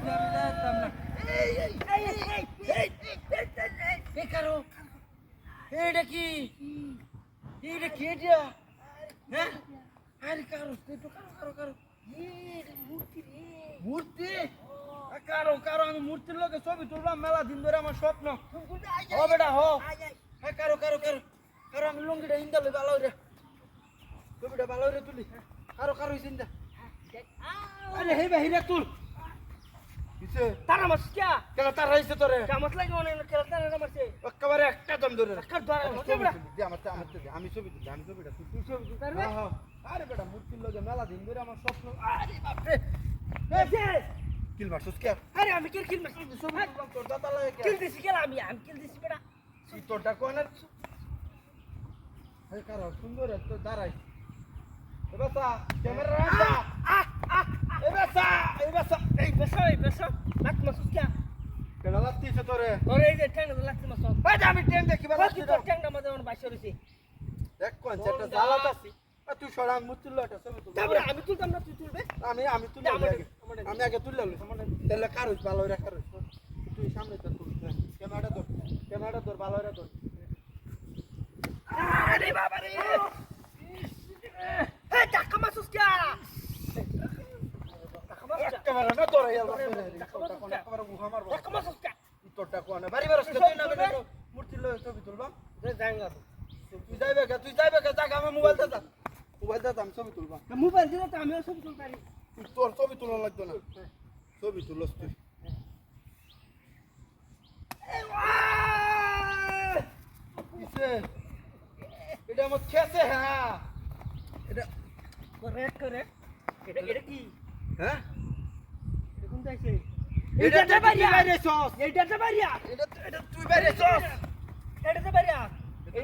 আমি জানতাম না। এই কারো এইটা কি এইটা কি এটা হ্যাঁ আরে কারো একটু কারো কারো কারো মূর্তি মূর্তি কারো কারো আমি মূর্তির লোকে ছবি তুললাম মেলা দিন ধরে আমার স্বপ্ন ও বেটা হো হ্যাঁ কারো কারো কারো কারো আমি লুঙ্গিটা ইন্দালে ভালো রে ছবিটা ভালো রে তুলি কারো কারো চিন্তা আরে হে বাহিরে তুল কিসে তারা মাছ কে কেন তার হইছে তোরে কামত লাগে অনেক কেলা তারা মারছে একেবারে একটা দম ধরে একটা ধরে মারছে বেটা আমি ছবি তুলি আমি ছবিটা তুই তুই ছবি তুলতে পারবে হ্যাঁ আরে বেটা মূর্তির লগে মেলা দিন ধরে আমার স্বপ্ন আরে বাপ রে কিল মারছস কে আরে আমি কি কিল মারছি ছবি তুললাম তোর দাদা লাগে কে কিল দিছি কেলা আমি কিল দিছি বেটা তুই তোরটা কোন আরে কারো সুন্দর তো দাঁড়াই এ বাসা ক্যামেরা রাখা এ বাসা এই বেসা লাত মাছ কে কেন লাগতিছে তোরে তোর এই যে ঠ্যাং লাত মাছ ভাই আমি ট্রেন দেখি বাবা বাকি তোর ঠ্যাংটা মধ্যে আমার বাইসে রইছে দেখ কোন একটা জ্বালাত আছে তুই সরাং মুতুল লটা ছবি তুল তারপরে আমি তুলতাম না তুই তুলবে আমি তুলে আমি আগে তুলে লইছি তাহলে কারুস ভালো হইরা কারুস তুই সামনে তো তুল ক্যামেরাটা ধর ভালো হইরা ধর আরে বাবা রে হে টাকা মাছ কে একেবারে না তোর একেবারে গুহা মারবো টাকা মাছ কে তোরটা কোন বাড়ি বারস তুই না মূর্তি লই ছবি তুলবা যাঙ্গা তুই যাইবে কে জায়গা আমার মোবাইল দে আমি ছবি তুলবা মোবাইল দিলে তো আমিও ছবি তুলতে পারি তোর ছবি তোলা লাগতো না ছবি তুলস তুই কিসে এটা আমার খেসে হ্যাঁ এটা করে এটা কি হ্যাঁ এটা কোন যাইছে এটা বাইরে সস এইটাতে বাড়িয়া এটা তুই বাইরে সস এটাতে বাড়িয়া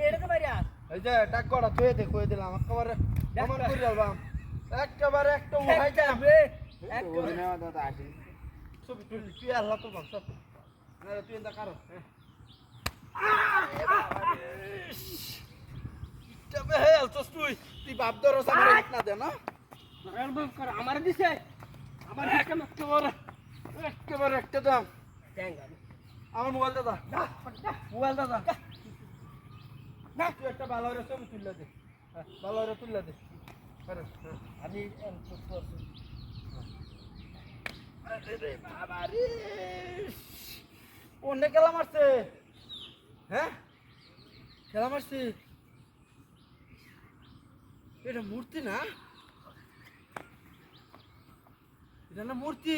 এটাতে বাড়িয়া এই যে ডাক করা তুই কই দিলাম একেবারে কেমন করে আলবাম একেবারে একটা উঠাই যাবে ছবি তুলি তুই আল্লাহ তো ভাবছ না তুই এটা কারো তবে হে আলছস তুই বাপ দরস আমার না দে না একদম কর আমার দিছে আমার একেবারে একটা দাম যাঙ্গা আমার মোবাইল দাদা মোবাইল দাদা না তুই একটা ভালো করে ছবি তুললে দে ভালো করে তুললে দে আমি আরে বাবা রে অন্য খেলা মারছে হ্যাঁ খেলা মারছে এটা মূর্তি না এটা না মূর্তি